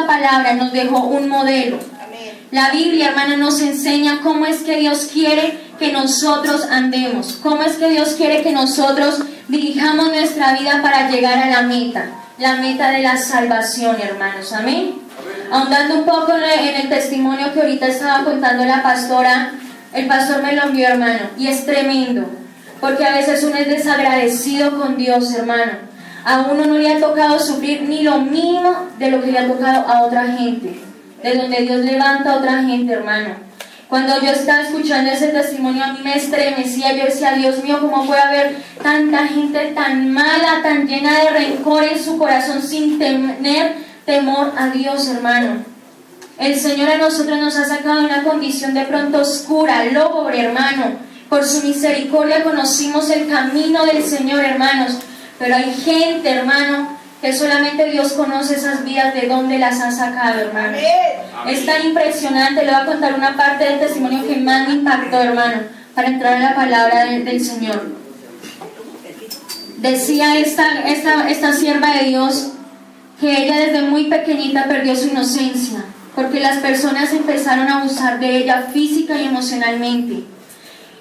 bendita palabra nos dejó un modelo. La Biblia, hermano, nos enseña cómo es que Dios quiere que nosotros andemos, cómo es que Dios quiere que nosotros dirijamos nuestra vida para llegar a la meta de la salvación, hermanos. Amén. Ahondando un poco en el testimonio que ahorita estaba contando la pastora, el pastor me lo envió, hermano, y es tremendo, porque a veces uno es desagradecido con Dios, hermano. A uno no le ha tocado sufrir ni lo mínimo de lo que le ha tocado a otra gente, de donde Dios levanta a otra gente, hermano. Cuando yo estaba escuchando ese testimonio, a mí me estremecía. Yo decía, Dios mío, ¿cómo puede haber tanta gente tan mala, tan llena de rencor en su corazón sin tener temor a Dios, hermano? El Señor a nosotros nos ha sacado de una condición de pronto oscura, lúgubre, hermano. Por su misericordia conocimos el camino del Señor, hermanos. Pero hay gente, hermano, que solamente Dios conoce esas vidas, de dónde las ha sacado, hermano. Es tan impresionante. Le voy a contar una parte del testimonio que más me impactó, hermano, para entrar en la palabra del Señor. Decía esta sierva de Dios que ella desde muy pequeñita perdió su inocencia, porque las personas empezaron a abusar de ella física y emocionalmente.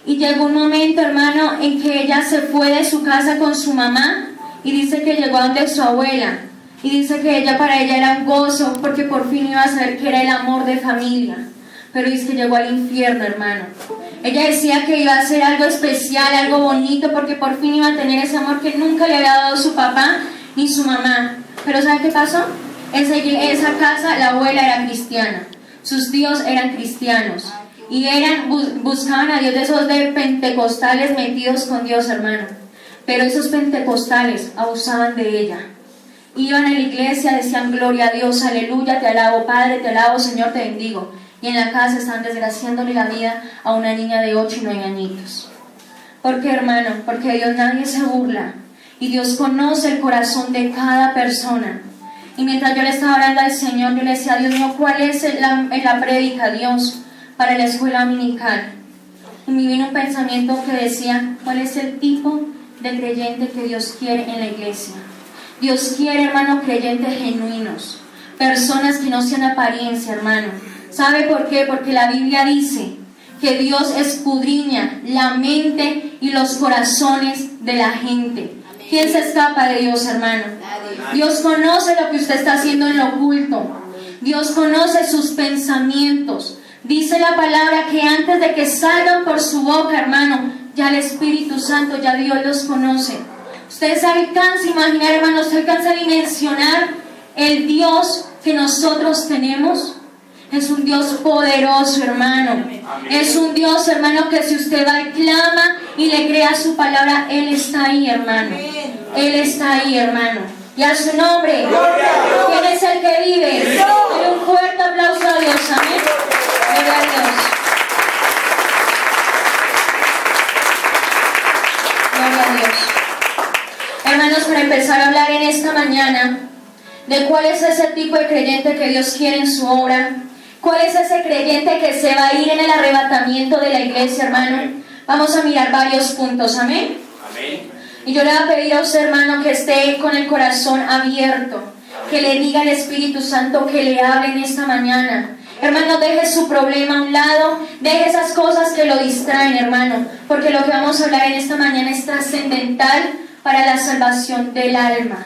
Y llegó un momento, hermano, en que ella se fue de su casa con su mamá, y dice que llegó a donde su abuela, y dice que para ella era un gozo, porque por fin iba a saber que era el amor de familia. Pero dice que llegó al infierno, hermano. Ella decía que iba a hacer algo especial, algo bonito, porque por fin iba a tener ese amor que nunca le había dado su papá ni su mamá. Pero ¿sabe qué pasó? Esa casa, la abuela era cristiana, sus tíos eran cristianos, y buscaban a Dios, de esos de pentecostales metidos con Dios, hermano. Pero esos pentecostales abusaban de ella. Iban a la iglesia, decían gloria a Dios, aleluya, te alabo Padre, te alabo Señor, te bendigo. Y en la casa estaban desgraciándole la vida a una niña de 8 y 9 añitos. ¿Por qué, hermano? Porque de Dios nadie se burla. Y Dios conoce el corazón de cada persona. Y mientras yo le estaba hablando al Señor, yo le decía, Dios mío, ¿cuál es la prédica, Dios, para la escuela dominical? Y me vino un pensamiento que decía, ¿cuál es el tipo de creyente que Dios quiere en la iglesia? Dios quiere, hermano, creyentes genuinos, personas que no sean apariencia, hermano. ¿Sabe por qué? Porque la Biblia dice que Dios escudriña la mente y los corazones de la gente. ¿Quién se escapa de Dios, hermano? Dios conoce lo que usted está haciendo en lo oculto. Dios conoce sus pensamientos. Dice la palabra que antes de que salgan por su boca, hermano, ya el Espíritu Santo, ya Dios los conoce. Ustedes alcanzan a imaginar, hermanos, ¿se alcanza a dimensionar el Dios que nosotros tenemos? Es un Dios poderoso, hermano. Amén. Es un Dios, hermano, que si usted va y clama y le crea su palabra, Él está ahí, hermano. Amén. Él está ahí, hermano. Y a su nombre, ¿quién es el que vive? Dale un fuerte aplauso a Dios. Amén. Gloria a Dios. Gloria a Dios. Hermanos, para empezar a hablar en esta mañana de cuál es ese tipo de creyente que Dios quiere en su obra, cuál es ese creyente que se va a ir en el arrebatamiento de la iglesia, hermano, vamos a mirar varios puntos. Amén. Amén. Y yo le voy a pedir a usted, hermano, que esté con el corazón abierto, que le diga al Espíritu Santo que le hable en esta mañana. Hermano, deje su problema a un lado, deje esas cosas que lo distraen, hermano, porque lo que vamos a hablar en esta mañana es trascendental para la salvación del alma.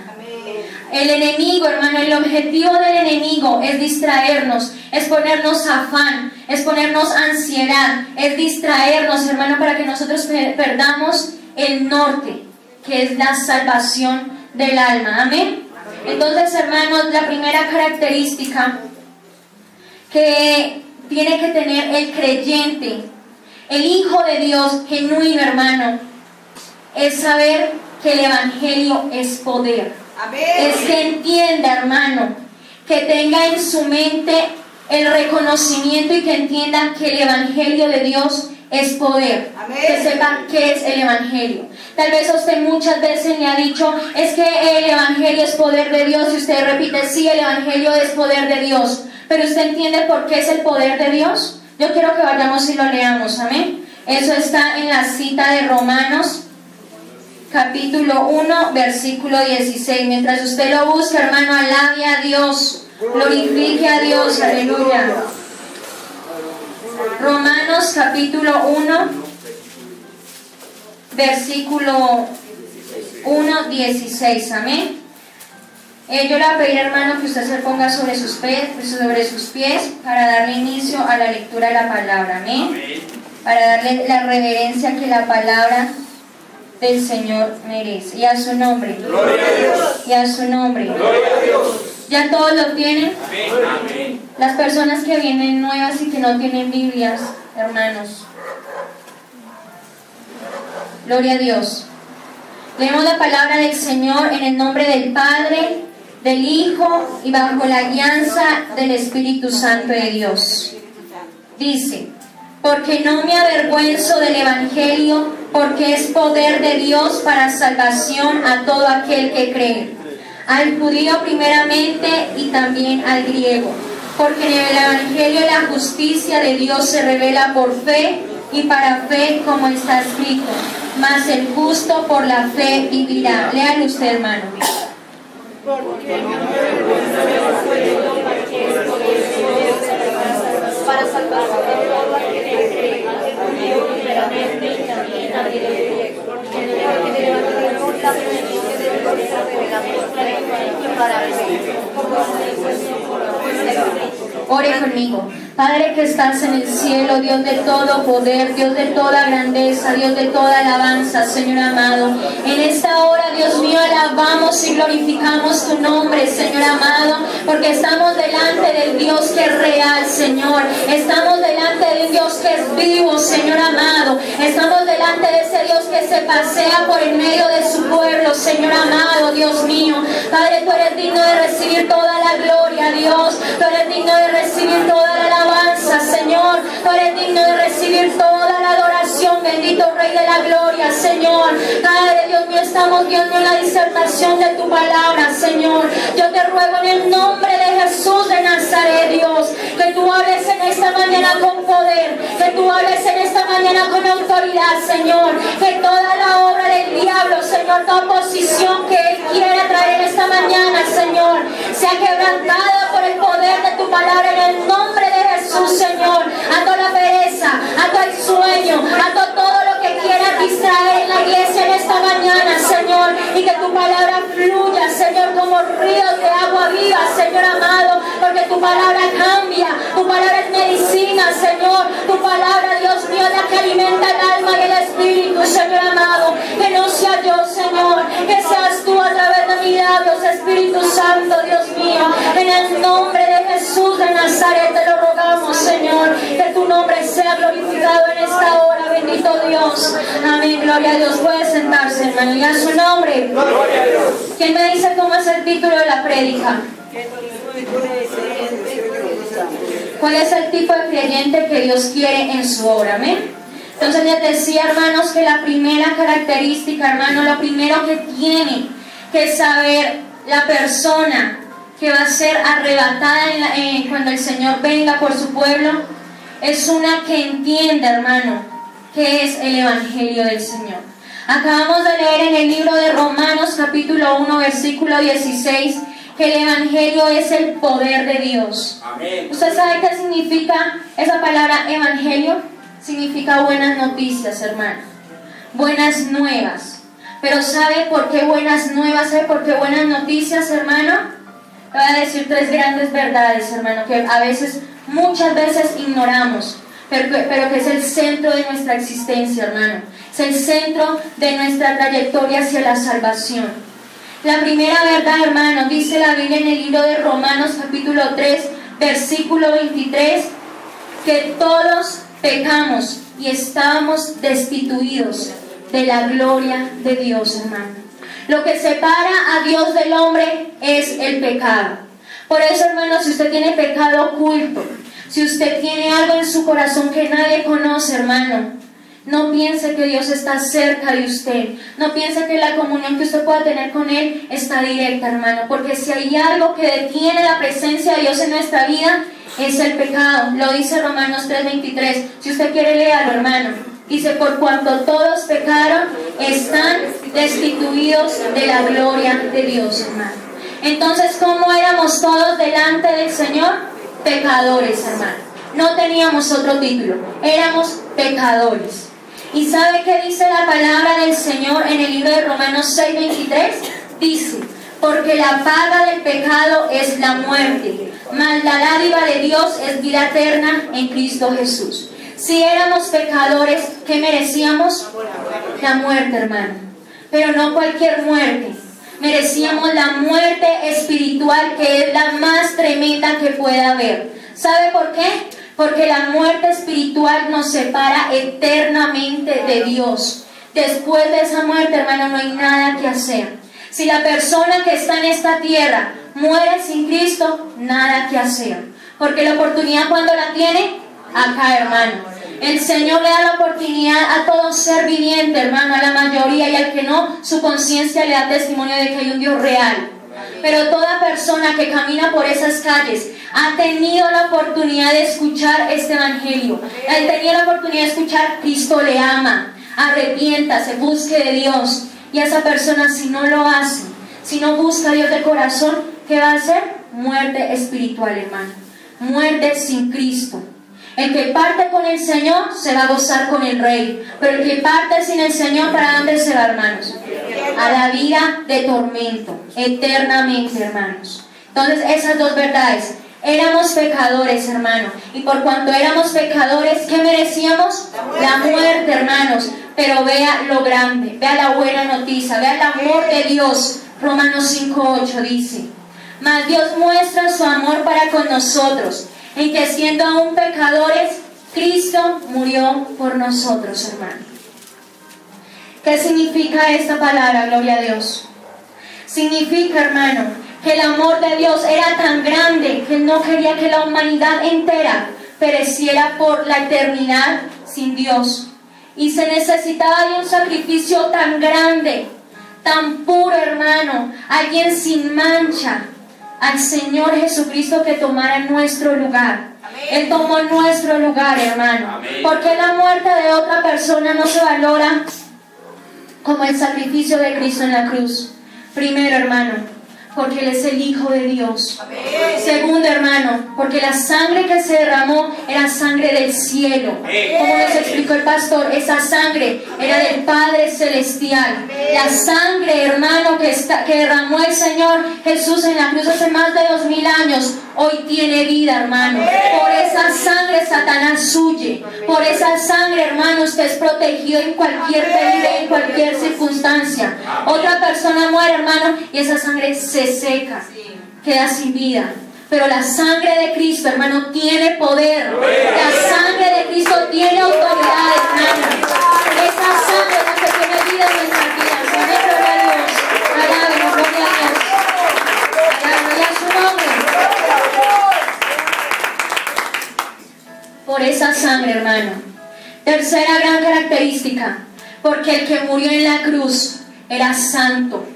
El enemigo, hermano, el objetivo del enemigo es distraernos, es ponernos afán, es ponernos ansiedad, es distraernos, hermano, para que nosotros perdamos el norte, que es la salvación del alma. Amén. Entonces, hermanos, la primera característica que tiene que tener el creyente, el Hijo de Dios genuino, hermano, es saber que el Evangelio es poder. Amén. Es que entienda, hermano, que tenga en su mente el reconocimiento y que entienda que el Evangelio de Dios es poder. Amén. Que sepa qué es el Evangelio. Tal vez a usted muchas veces le ha dicho, es que el Evangelio es poder de Dios, y usted repite, sí, el Evangelio es poder de Dios. Pero usted entiende por qué es el poder de Dios. Yo quiero que vayamos y lo leamos. Amén. Eso está en la cita de Romanos capítulo 1, versículo 16. Mientras usted lo busca, hermano, alabe a Dios. Glorifique a Dios, aleluya. Romanos capítulo 1, versículo 1, 16, amén. Yo le voy a pedir, hermano, que usted se ponga sobre sus pies para darle inicio a la lectura de la palabra, amén. Para darle la reverencia que la palabra del Señor merece. Y a su nombre. Gloria a Dios. Y a su nombre. Gloria a Dios. ¿Ya todos lo tienen? Amén. Las personas que vienen nuevas y que no tienen Biblias, hermanos. Gloria a Dios. Leemos la palabra del Señor en el nombre del Padre, del Hijo y bajo la guianza del Espíritu Santo de Dios. Dice: porque no me avergüenzo del Evangelio, porque es poder de Dios para salvación a todo aquel que cree, al judío primeramente y también al griego. Porque en el Evangelio la justicia de Dios se revela por fe y para fe, como está escrito: mas el justo por la fe vivirá. Léalo usted, hermano. Porque no me avergüenzo del Evangelio, porque es poder de Dios para salvación a todo aquel que cree, al judío primeramente y también al griego. Porque en el Evangelio la justicia de Dios se revela por fe y para fe, como está escrito. Ore conmigo. Padre que estás en el cielo, Dios de todo poder, Dios de toda grandeza, Dios de toda alabanza, Señor amado. En esta hora, Dios mío, alabamos y glorificamos tu nombre, Señor amado, porque estamos delante del Dios que es real, Señor. Estamos delante de un Dios que es vivo, Señor amado. Estamos delante de ese Dios que se pasea por el medio de su pueblo, Señor amado, Dios mío. Padre, tú eres digno de recibir toda la gloria, Dios. Tú eres digno de recibir toda la alabanza, Señor. Tú eres digno de recibir toda la adoración, bendito Rey de la gloria, Señor. Padre, Dios mío, estamos viendo la disertación de tu palabra, Señor. Yo te ruego en el nombre de Jesús de Nazaret, Dios, que tú hables en esta mañana con poder, que tú hables en esta mañana con autoridad, Señor. Que toda la obra del diablo, Señor, toda oposición que él quiera traer en esta mañana, Señor, sea quebrantada por el poder de tu palabra en el nombre de Jesús, Señor. Ato la pereza, ato el sueño, ato todo lo que quiera distraer en la iglesia en esta mañana, Señor, y que tu palabra fluya, Señor, como ríos de agua viva, Señor amado, porque tu palabra cambia, tu palabra es medicina, Señor, tu palabra, Dios mío, la que alimenta el alma y el espíritu, Señor amado. Que no sea yo, Señor, que seas tú a través de mis labios, Espíritu Santo, Dios mío. En el nombre de Jesús de Nazaret te lo rogamos, Señor, que tu nombre sea glorificado en esta hora, bendito Dios. Amén, gloria a Dios. Puede sentarse, hermano, y a su nombre. Gloria a Dios. ¿Quién me dice cómo es el título de la prédica? ¿Cuál es el tipo de creyente que Dios quiere en su obra? Amén. Entonces les decía, hermanos, que la primera característica, hermano, lo primero que tiene que saber la persona que va a ser arrebatada cuando el Señor venga por su pueblo, es una que entienda, hermano, qué es el Evangelio del Señor. Acabamos de leer en el libro de Romanos capítulo 1 versículo 16 que el Evangelio es el poder de Dios. Amén. ¿Usted sabe qué significa esa palabra Evangelio? Significa buenas noticias, hermano, buenas nuevas. Pero ¿sabe por qué buenas nuevas? ¿Sabe por qué buenas noticias, hermano? Le voy a decir tres grandes verdades, hermano, que a veces, muchas veces ignoramos, pero que es el centro de nuestra existencia, hermano. Es el centro de nuestra trayectoria hacia la salvación. La primera verdad, hermano, dice la Biblia en el libro de Romanos capítulo 3, versículo 23, que todos pecamos y estábamos destituidos de la gloria de Dios, hermano. Lo que separa a Dios del hombre es el pecado. Por eso, hermano, si usted tiene pecado oculto, si usted tiene algo en su corazón que nadie conoce, hermano, no piense que Dios está cerca de usted. No piense que la comunión que usted pueda tener con Él está directa, hermano. Porque si hay algo que detiene la presencia de Dios en nuestra vida, es el pecado. Lo dice Romanos 3:23. Si usted quiere, léalo, hermano. Dice: por cuanto todos pecaron, están destituidos de la gloria de Dios, hermano. Entonces, ¿cómo éramos todos delante del Señor? Pecadores, hermano. No teníamos otro título, éramos pecadores. ¿Y sabe qué dice la palabra del Señor en el libro de Romanos 6:23? Dice: porque la paga del pecado es la muerte, mas la dádiva de Dios es vida eterna en Cristo Jesús. Si éramos pecadores, ¿qué merecíamos? La muerte, hermano. Pero no cualquier muerte. Merecíamos la muerte espiritual, que es la más tremenda que pueda haber. ¿Sabe por qué? Porque la muerte espiritual nos separa eternamente de Dios. Después de esa muerte, hermano, no hay nada que hacer. Si la persona que está en esta tierra muere sin Cristo, nada que hacer. Porque la oportunidad, ¿cuándo la tiene? Acá, hermano. El Señor le da la oportunidad a todo ser viviente, hermano, a la mayoría, y al que no, su conciencia le da testimonio de que hay un Dios real. Pero toda persona que camina por esas calles ha tenido la oportunidad de escuchar este evangelio. Ha tenido la oportunidad de escuchar: Cristo le ama, arrepiéntase, busque de Dios. Y esa persona, si no lo hace, si no busca a Dios de corazón, ¿qué va a hacer? Muerte espiritual, hermano. Muerte sin Cristo. El que parte con el Señor se va a gozar con el Rey. Pero el que parte sin el Señor, ¿para dónde se va, hermanos? A la vida de tormento, eternamente, hermanos. Entonces, esas dos verdades. Éramos pecadores, hermano. Y por cuanto éramos pecadores, ¿qué merecíamos? La muerte, hermanos. Pero vea lo grande, vea la buena noticia, vea el amor de Dios. Romanos 5:8 dice: mas Dios muestra su amor para con nosotros, en que siendo aún pecadores, Cristo murió por nosotros, hermano. ¿Qué significa esta palabra? Gloria a Dios. Significa, hermano, que el amor de Dios era tan grande que no quería que la humanidad entera pereciera por la eternidad sin Dios. Y se necesitaba de un sacrificio tan grande, tan puro, hermano, alguien sin mancha, al Señor Jesucristo, que tomara nuestro lugar. Amén. Él tomó nuestro lugar, hermano. Amén. Porque la muerte de otra persona no se valora como el sacrificio de Cristo en la cruz. Primero, hermano, porque Él es el Hijo de Dios. Amén. Segundo, hermano, porque la sangre que se derramó era sangre del cielo. Amén. Como nos explicó el pastor, esa sangre era del Padre Celestial. Amén. La sangre, hermano, que derramó el Señor Jesús en la cruz hace más de 2000 años, hoy tiene vida, hermano. Amén. Por esa sangre Satanás huye. Por esa sangre, hermano, usted es protegido en cualquier peligro, en cualquier circunstancia. Otra persona muere, hermano, y esa sangre se seca, queda sin vida. Pero la sangre de Cristo, hermano, tiene poder. La sangre de Cristo tiene autoridad, hermano. Esa sangre es la que tiene vida en nuestras vidas. Amén, gloria a Dios. Alábenos, gloria a Dios. Aleluya a su nombre. Por esa sangre, hermano. Tercera gran característica, porque el que murió en la cruz era santo.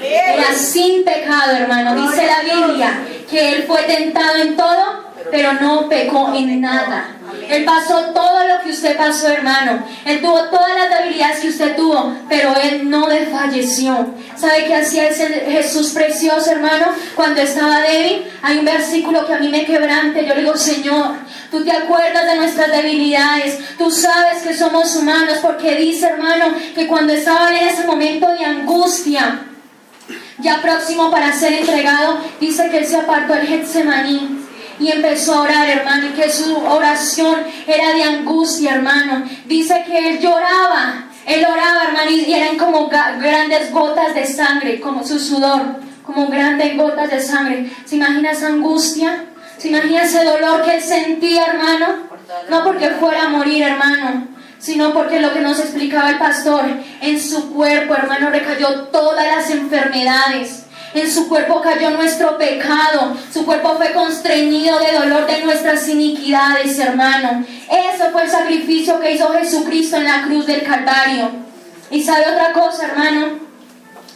Era sin pecado, hermano. Dice la Biblia que Él fue tentado en todo, pero no pecó en nada. Él pasó todo lo que usted pasó, hermano. Él tuvo todas las debilidades que usted tuvo, pero Él no desfalleció. ¿Sabe qué hacía ese Jesús precioso, hermano? Cuando estaba débil, hay un versículo que a mí me quebranta. Yo le digo: Señor, tú te acuerdas de nuestras debilidades, tú sabes que somos humanos, porque dice, hermano, que cuando estaba en ese momento de angustia, ya próximo para ser entregado, dice que Él se apartó del Getsemaní y empezó a orar, hermano, y que su oración era de angustia, hermano. Dice que Él lloraba, Él oraba, hermano, y eran como grandes gotas de sangre, como su sudor, como grandes gotas de sangre. ¿Se imagina esa angustia? ¿Se imagina ese dolor que Él sentía, hermano? No porque fuera a morir, hermano, sino porque lo que nos explicaba el pastor, en su cuerpo, hermano, recayó todas las enfermedades. En su cuerpo cayó nuestro pecado. Su cuerpo fue constreñido de dolor de nuestras iniquidades, hermano. Ese fue el sacrificio que hizo Jesucristo en la cruz del Calvario. Y sabe otra cosa, hermano,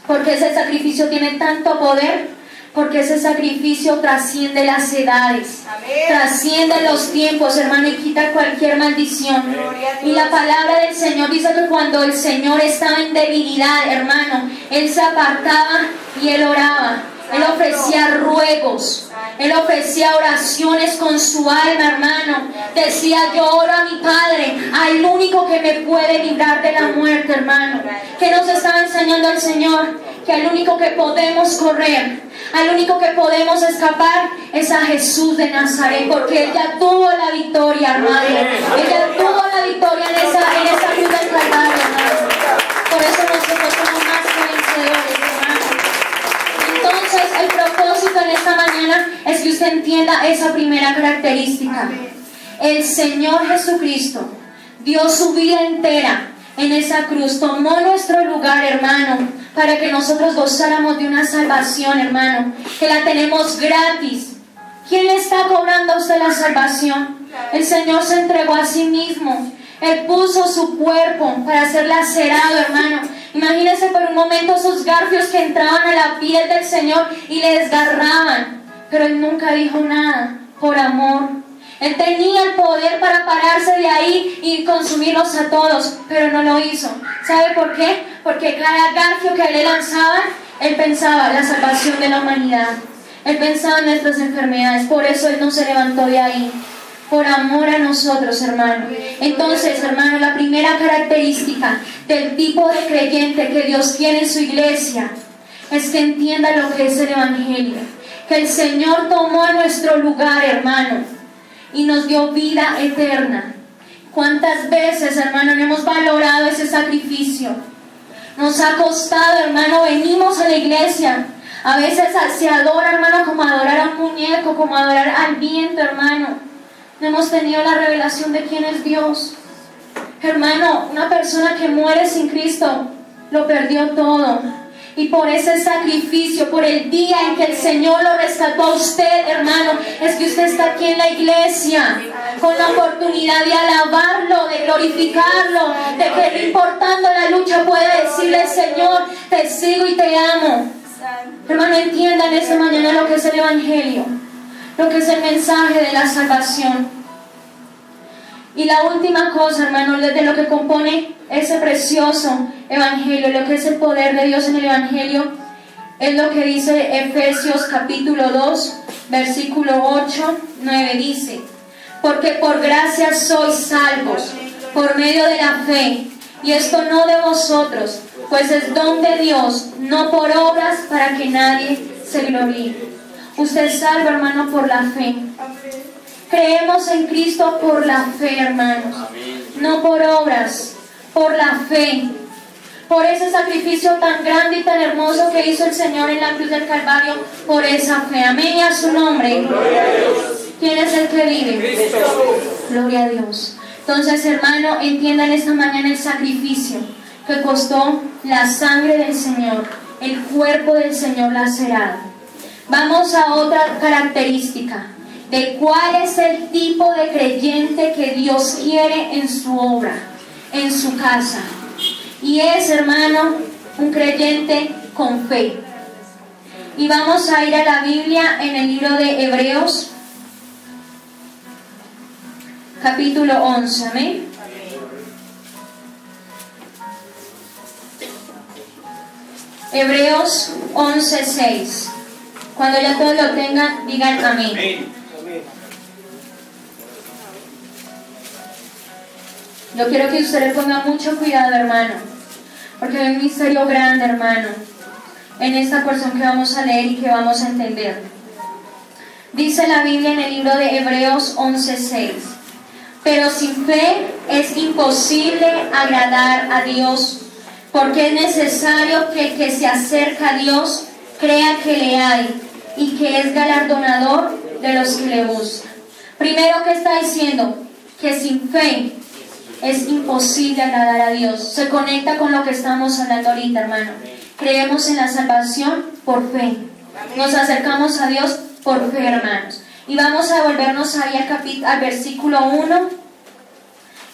porque ese sacrificio tiene tanto poder. Porque ese sacrificio trasciende las edades. Amén. Trasciende los tiempos, hermano, y quita cualquier maldición. Y la palabra del Señor dice que cuando el Señor estaba en debilidad, hermano, Él se apartaba y Él oraba. Él ofrecía ruegos, Él ofrecía oraciones con su alma, hermano. Decía: yo oro a mi Padre, al único que me puede librar de la muerte, hermano. ¿Qué nos estaba enseñando el Señor? Que al único que podemos correr, al único que podemos escapar, es a Jesús de Nazaret, porque Él ya tuvo la victoria, hermano. Él ya tuvo la victoria en esa cruz del Calvario, hermano. Por eso nosotros somos más que vencedores, hermano. Entonces, el propósito en esta mañana es que usted entienda esa primera característica. El Señor Jesucristo dio su vida entera en esa cruz, tomó nuestro lugar, hermano, para que nosotros gozáramos de una salvación, hermano, que la tenemos gratis. ¿Quién le está cobrando a usted la salvación? El Señor se entregó a sí mismo. Él puso su cuerpo para ser lacerado, hermano. Imagínense por un momento esos garfios que entraban a la piel del Señor y le desgarraban. Pero Él nunca dijo nada, por amor. Él tenía el poder para pararse de ahí y consumirlos a todos, pero no lo hizo. ¿Sabe por qué? Porque cada garfio que le lanzaban, Él pensaba la salvación de la humanidad. Él pensaba en nuestras enfermedades, por eso Él no se levantó de ahí. Por amor a nosotros, hermano. Entonces, hermano, la primera característica del tipo de creyente que Dios tiene en su iglesia es que entienda lo que es el Evangelio. Que el Señor tomó nuestro lugar, hermano, y nos dio vida eterna. ¿Cuántas veces, hermano, no hemos valorado ese sacrificio? Nos ha costado, hermano, venimos a la iglesia. A veces se adora, hermano, como adorar a un muñeco, como adorar al viento, hermano. No hemos tenido la revelación de quién es Dios. Hermano, una persona que muere sin Cristo lo perdió todo. Y por ese sacrificio, por el día en que el Señor lo rescató a usted, hermano, es que usted está aquí en la iglesia, con la oportunidad de alabarlo, de glorificarlo, de que no importando la lucha puede decirle: Señor, te sigo y te amo. Hermano, entiendan esta mañana lo que es el Evangelio, lo que es el mensaje de la salvación. Y la última cosa, hermano, de lo que compone ese precioso Evangelio, lo que es el poder de Dios en el Evangelio, es lo que dice Efesios capítulo 2, versículo 8, 9, dice: porque por gracia sois salvos, por medio de la fe, y esto no de vosotros, pues es don de Dios, no por obras, para que nadie se gloríe. Usted es salvo, hermano, por la fe. Creemos en Cristo por la fe, hermanos. No por obras, por la fe. Por ese sacrificio tan grande y tan hermoso que hizo el Señor en la cruz del Calvario, por esa fe. Amén y a su nombre. Gloria a Dios. ¿Quién es el que vive? Cristo. Gloria a Dios. Entonces, hermano, entiendan esta mañana el sacrificio que costó la sangre del Señor, el cuerpo del Señor lacerado. Vamos a otra característica de cuál es el tipo de creyente que Dios quiere en su obra, en su casa. Y es, hermano, un creyente con fe. Y vamos a ir a la Biblia en el libro de Hebreos, capítulo 11, amén. Hebreos 11:6. Cuando ya todos lo tengan, digan amén. Amén. Yo quiero que usted le ponga mucho cuidado, hermano, porque hay un misterio grande, hermano, en esta porción que vamos a leer y que vamos a entender. Dice la Biblia en el libro de Hebreos 11:6: pero sin fe es imposible agradar a Dios, porque es necesario que el que se acerca a Dios crea que le hay y que es galardonador de los que le buscan. Primero, ¿qué está diciendo? Que sin fe es imposible agradar a Dios. Se conecta con lo que estamos hablando ahorita, hermano. Creemos en la salvación por fe. Nos acercamos a Dios por fe, hermanos. Y vamos a volvernos ahí al versículo 1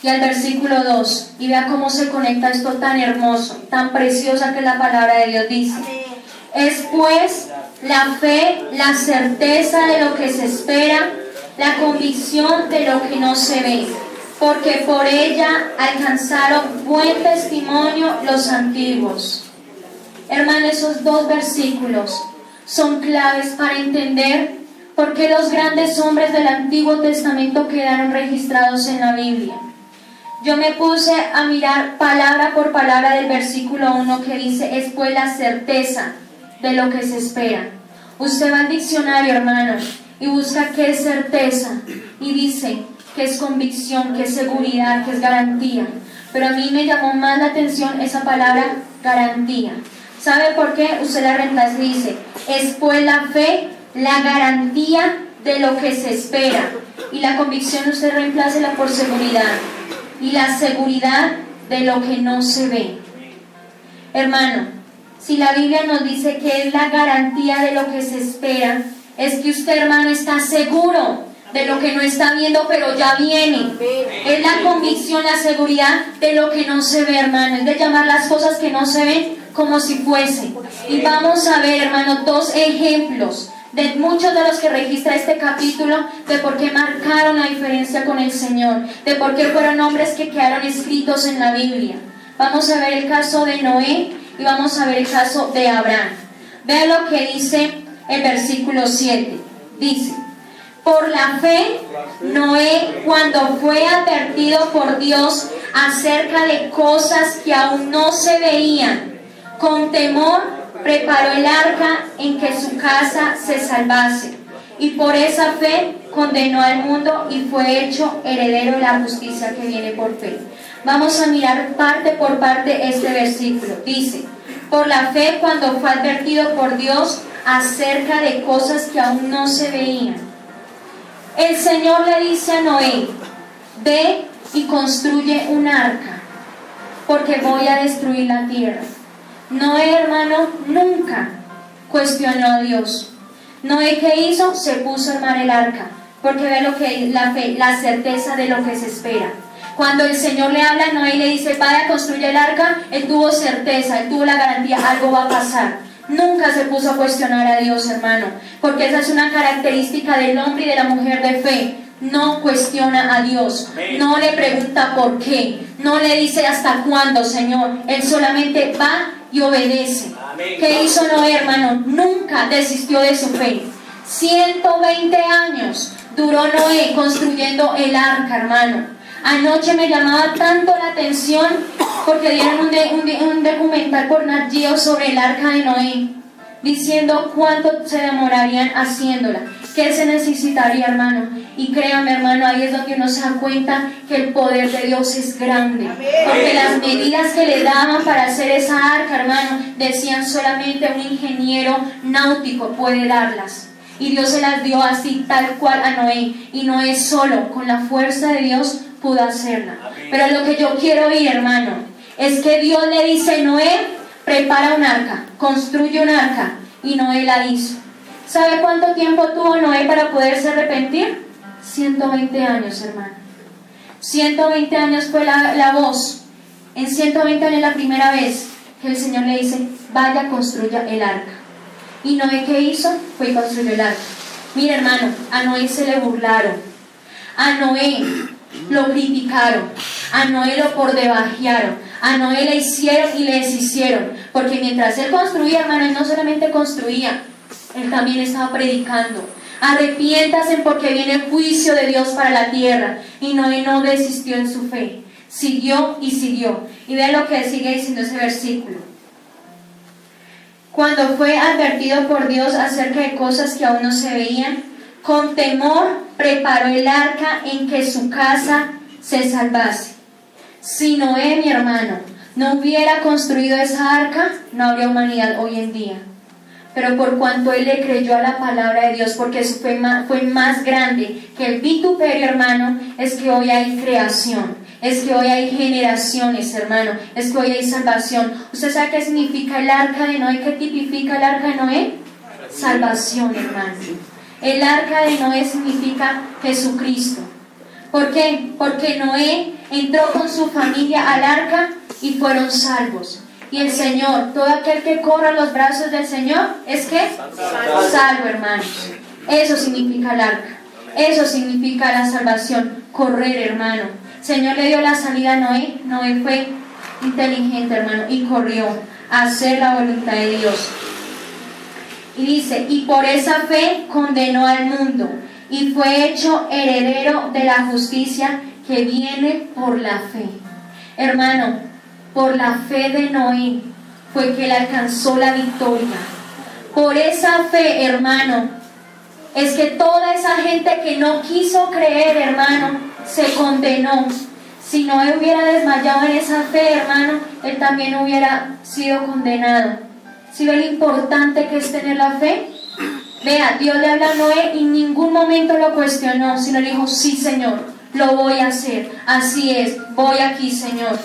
y al versículo 2. Y vea cómo se conecta esto tan hermoso, tan preciosa que la palabra de Dios dice. Es pues la fe, la certeza de lo que se espera, la convicción de lo que no se ve, porque por ella alcanzaron buen testimonio los antiguos. Hermano, esos dos versículos son claves para entender por qué los grandes hombres del Antiguo Testamento quedaron registrados en la Biblia. Yo me puse a mirar palabra por palabra del versículo 1 que dice, es pues la certeza de lo que se espera. Usted va al diccionario, hermano, y busca qué es certeza, y dice que es convicción, que es seguridad, que es garantía. Pero a mí me llamó más la atención esa palabra garantía. ¿Sabe por qué? Usted la reemplaza y dice, es pues la fe, la garantía de lo que se espera. Y la convicción usted reemplácela por seguridad. Y la seguridad de lo que no se ve. Hermano, si la Biblia nos dice que es la garantía de lo que se espera, es que usted, hermano, está seguro de lo que no está viendo, pero ya viene. Es la convicción, la seguridad de lo que no se ve, hermano. Es de llamar las cosas que no se ven como si fuesen. Y vamos a ver, hermano, dos ejemplos de muchos de los que registra este capítulo, de por qué marcaron la diferencia con el Señor, de por qué fueron nombres que quedaron escritos en la Biblia. Vamos a ver el caso de Noé y vamos a ver el caso de Abraham. Vean lo que dice el versículo 7. Dice, por la fe, Noé, cuando fue advertido por Dios acerca de cosas que aún no se veían, con temor preparó el arca en que su casa se salvase, y por esa fe condenó al mundo y fue hecho heredero de la justicia que viene por fe. Vamos a mirar parte por parte este versículo. Dice, por la fe cuando fue advertido por Dios acerca de cosas que aún no se veían. El Señor le dice a Noé, ve y construye un arca, porque voy a destruir la tierra. Noé, hermano, nunca cuestionó a Dios. Noé, ¿qué hizo? Se puso a armar el arca, porque ve lo que es la fe, la certeza de lo que se espera. Cuando el Señor le habla a Noé y le dice, vaya, construye el arca, él tuvo certeza, él tuvo la garantía, algo va a pasar. Nunca se puso a cuestionar a Dios, hermano, porque esa es una característica del hombre y de la mujer de fe. No cuestiona a Dios, no le pregunta por qué, no le dice hasta cuándo, Señor. Él solamente va y obedece. ¿Qué hizo Noé, hermano? Nunca desistió de su fe. 120 años duró Noé construyendo el arca, hermano. Anoche me llamaba tanto la atención porque dieron un documental por Nat Geo sobre el arca de Noé, diciendo cuánto se demorarían haciéndola, qué se necesitaría, hermano. Y créame, hermano, ahí es donde uno se da cuenta que el poder de Dios es grande. Porque las medidas que le daban para hacer esa arca, hermano, decían solamente un ingeniero náutico puede darlas. Y Dios se las dio así, tal cual a Noé. Y Noé solo, con la fuerza de Dios, pudo hacerla. Pero lo que yo quiero oír, hermano, es que Dios le dice, Noé, prepara un arca, construye un arca. Y Noé la hizo. ¿Sabe cuánto tiempo tuvo Noé para poderse arrepentir? 120 años, hermano. 120 años fue la voz. En 120 años la primera vez que el Señor le dice, vaya, construya el arca. Y Noé, ¿qué hizo? Fue y construyó el arca. Mira, hermano, a Noé se le burlaron. A Noé lo criticaron. A Noé lo pordebajearon. A Noé le hicieron y le deshicieron. Porque mientras él construía, hermano, él no solamente construía, él también estaba predicando. Arrepiéntase porque viene el juicio de Dios para la tierra. Y Noé no desistió en su fe. Siguió y siguió. Y ve lo que sigue diciendo ese versículo. Cuando fue advertido por Dios acerca de cosas que aún no se veían, con temor preparó el arca en que su casa se salvase. Si Noé, mi hermano, no hubiera construido esa arca, no habría humanidad hoy en día. Pero por cuanto él le creyó a la palabra de Dios, porque su fe fue más grande que el vituperio, hermano, es que hoy hay creación, es que hoy hay generaciones, hermano, es que hoy hay salvación. ¿Usted sabe qué significa el arca de Noé? ¿Qué tipifica el arca de Noé? Salvación, hermano. El arca de Noé significa Jesucristo. ¿Por qué? Porque Noé entró con su familia al arca y fueron salvos. Y el Señor, todo aquel que corra los brazos del Señor, ¿es qué? Salvo, hermanos. Eso significa el arca. Eso significa la salvación. Correr, hermano. El Señor le dio la salida a Noé. Noé fue inteligente, hermano, y corrió a hacer la voluntad de Dios. Y dice, y por esa fe condenó al mundo y fue hecho heredero de la justicia que viene por la fe. Hermano, por la fe de Noé fue que él alcanzó la victoria. Por esa fe, hermano, es que toda esa gente que no quiso creer, hermano, se condenó. Si Noé hubiera desmayado en esa fe, hermano, él también hubiera sido condenado. ¿Sí ve lo importante que es tener la fe? Vea, Dios le habla a Noé y en ningún momento lo cuestionó, sino le dijo, sí, Señor, lo voy a hacer. Así es, voy aquí, Señor.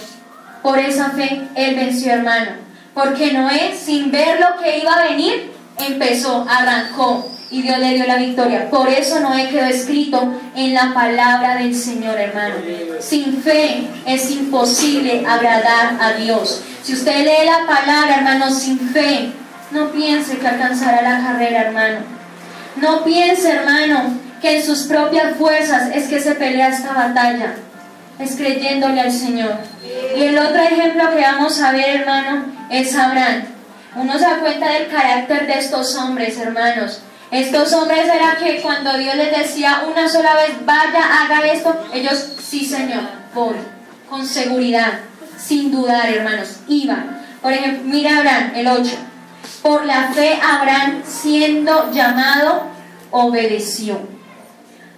Por esa fe, él venció, hermano. Porque Noé, sin ver lo que iba a venir, empezó, arrancó y Dios le dio la victoria. Por eso Noé quedó escrito en la palabra del Señor, hermano. Sin fe es imposible agradar a Dios. Si usted lee la palabra, hermano, sin fe, no piense que alcanzará la carrera, hermano. No piense, hermano, que en sus propias fuerzas es que se pelea esta batalla. Es creyéndole al Señor. Y el otro ejemplo que vamos a ver, hermano, es Abraham. Uno se da cuenta del carácter de estos hombres, hermanos. Estos hombres era que cuando Dios les decía una sola vez, vaya, haga esto, ellos, sí, Señor, voy, con seguridad, sin dudar, hermanos, iban. Por ejemplo, mira Abraham, el 8. Por la fe Abraham, siendo llamado, obedeció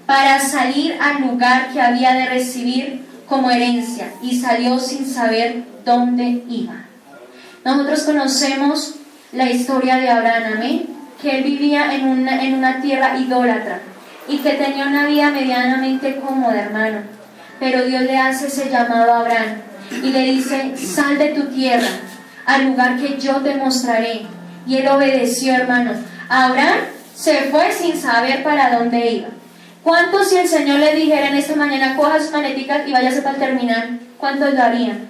para salir al lugar que había de recibir como herencia y salió sin saber dónde iba. Nosotros conocemos la historia de Abraham, amén, que él vivía en una tierra idólatra y que tenía una vida medianamente cómoda, hermano. Pero Dios le hace ese llamado a Abraham y le dice, sal de tu tierra al lugar que yo te mostraré. Y él obedeció, hermano. Abraham se fue sin saber para dónde iba. ¿Cuántos, si el Señor le dijera en esta mañana, coja sus maleticas y váyase para el terminal, cuántos lo harían?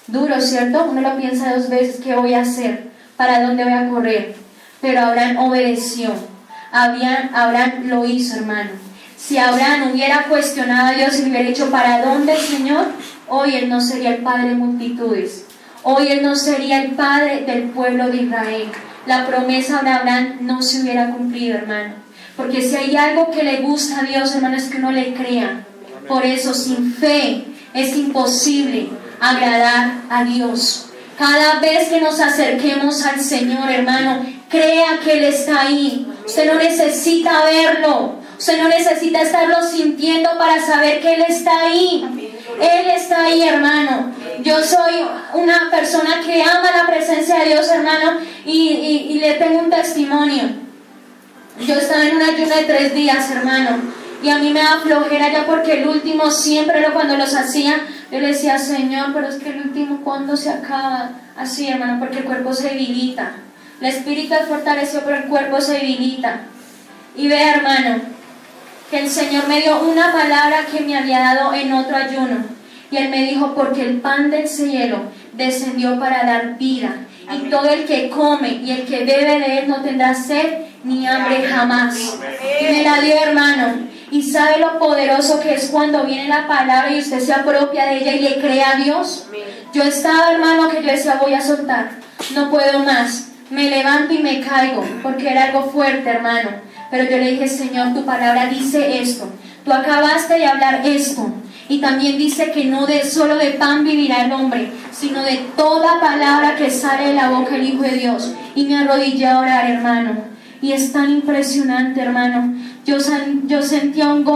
Duro, ¿cierto? Uno lo piensa dos veces, ¿qué voy a hacer? ¿Para dónde voy a correr? Pero Abraham obedeció. Abraham lo hizo, hermano. Si Abraham hubiera cuestionado a Dios y le hubiera dicho, ¿para dónde, Señor? Hoy él no sería el padre de multitudes. Hoy él no sería el padre del pueblo de Israel. La promesa de Abraham no se hubiera cumplido, hermano. Porque si hay algo que le gusta a Dios, hermano, es que uno le crea. Por eso, sin fe es imposible agradar a Dios. Cada vez que nos acerquemos al Señor, hermano, crea que Él está ahí. Usted no necesita verlo. Usted no necesita estarlo sintiendo para saber que Él está ahí. Él está ahí, hermano. Yo soy una persona que ama la presencia de Dios, hermano, y le tengo un testimonio. Yo estaba en un ayuno de 3 días, hermano, y a mí me da flojera ya porque el último siempre cuando los hacía, yo le decía, Señor, pero es que el último, ¿cuándo se acaba? Así, hermano, porque el cuerpo se debilita. El espíritu es fortalecido, pero el cuerpo se debilita. Y vea, hermano, que el Señor me dio una palabra que me había dado en otro ayuno. Y Él me dijo, porque el pan del cielo descendió para dar vida. Amén. Y todo el que come y el que bebe de Él no tendrá sed ni hambre jamás. Amén. Y me la dio, hermano. Y sabe lo poderoso que es cuando viene la palabra y usted se apropia de ella y le cree a Dios. Amén. Yo estaba, hermano, que yo decía, voy a soltar. No puedo más. Me levanto y me caigo, porque era algo fuerte, hermano. Pero yo le dije, Señor, tu palabra dice esto. Tú acabaste de hablar esto. Y también dice que no solo de pan vivirá el hombre, sino de toda palabra que sale de la boca del Hijo de Dios. Y me arrodillé a orar, hermano. Y es tan impresionante, hermano. Yo sentía un gozo.